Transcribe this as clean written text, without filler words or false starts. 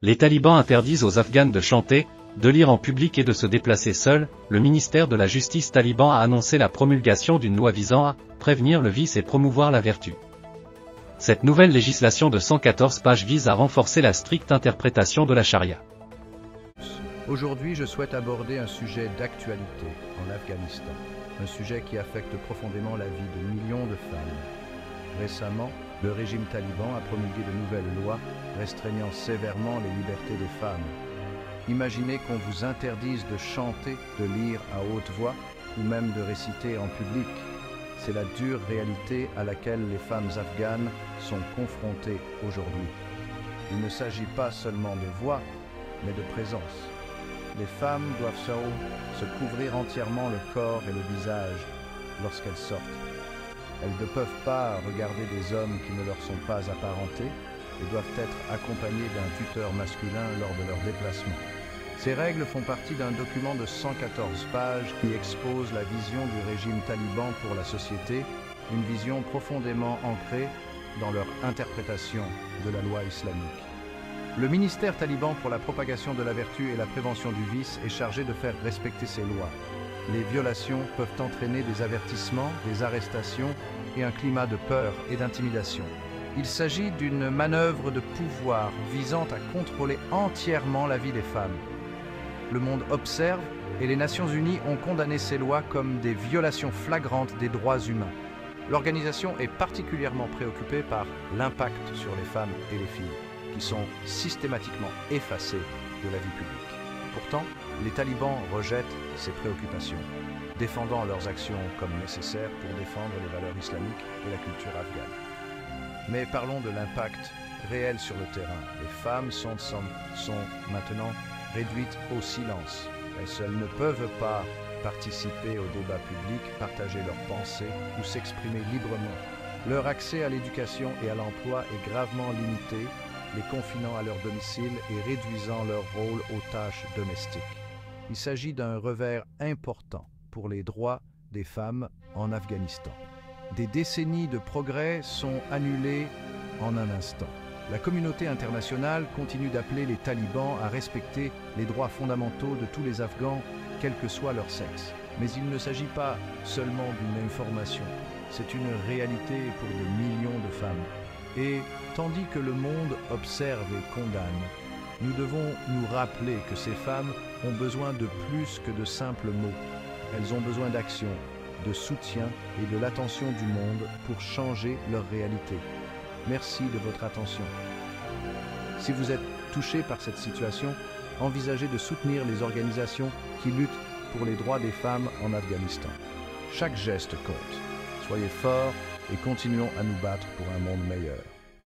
Les talibans interdisent aux Afghanes de chanter, de lire en public et de se déplacer seuls. Le ministère de la Justice taliban a annoncé la promulgation d'une loi visant à prévenir le vice et promouvoir la vertu. Cette nouvelle législation de 114 pages vise à renforcer la stricte interprétation de la charia. Aujourd'hui, je souhaite aborder un sujet d'actualité en Afghanistan, un sujet qui affecte profondément la vie de millions de femmes. Récemment, le régime taliban a promulgué de nouvelles lois restreignant sévèrement les libertés des femmes. Imaginez qu'on vous interdise de chanter, de lire à haute voix ou même de réciter en public. C'est la dure réalité à laquelle les femmes afghanes sont confrontées aujourd'hui. Il ne s'agit pas seulement de voix, mais de présence. Les femmes doivent se couvrir entièrement le corps et le visage lorsqu'elles sortent. Elles ne peuvent pas regarder des hommes qui ne leur sont pas apparentés et doivent être accompagnées d'un tuteur masculin lors de leur déplacement. Ces règles font partie d'un document de 114 pages qui expose la vision du régime taliban pour la société, une vision profondément ancrée dans leur interprétation de la loi islamique. Le ministère taliban pour la propagation de la vertu et la prévention du vice est chargé de faire respecter ces lois. Les violations peuvent entraîner des avertissements, des arrestations et un climat de peur et d'intimidation. Il s'agit d'une manœuvre de pouvoir visant à contrôler entièrement la vie des femmes. Le monde observe et les Nations Unies ont condamné ces lois comme des violations flagrantes des droits humains. L'organisation est particulièrement préoccupée par l'impact sur les femmes et les filles, qui sont systématiquement effacées de la vie publique. Pourtant, les talibans rejettent ces préoccupations, défendant leurs actions comme nécessaires pour défendre les valeurs islamiques et la culture afghane. Mais parlons de l'impact réel sur le terrain. Les femmes sont maintenant réduites au silence. Elles seules ne peuvent pas participer au débat public, partager leurs pensées ou s'exprimer librement. Leur accès à l'éducation et à l'emploi est gravement limité, les confinant à leur domicile et réduisant leur rôle aux tâches domestiques. Il s'agit d'un revers important pour les droits des femmes en Afghanistan. Des décennies de progrès sont annulées en un instant. La communauté internationale continue d'appeler les talibans à respecter les droits fondamentaux de tous les Afghans, quel que soit leur sexe. Mais il ne s'agit pas seulement d'une information, c'est une réalité pour des millions de femmes. Et tandis que le monde observe et condamne, nous devons nous rappeler que ces femmes ont besoin de plus que de simples mots. Elles ont besoin d'action, de soutien et de l'attention du monde pour changer leur réalité. Merci de votre attention. Si vous êtes touché par cette situation, envisagez de soutenir les organisations qui luttent pour les droits des femmes en Afghanistan. Chaque geste compte. Soyez forts et continuons à nous battre pour un monde meilleur.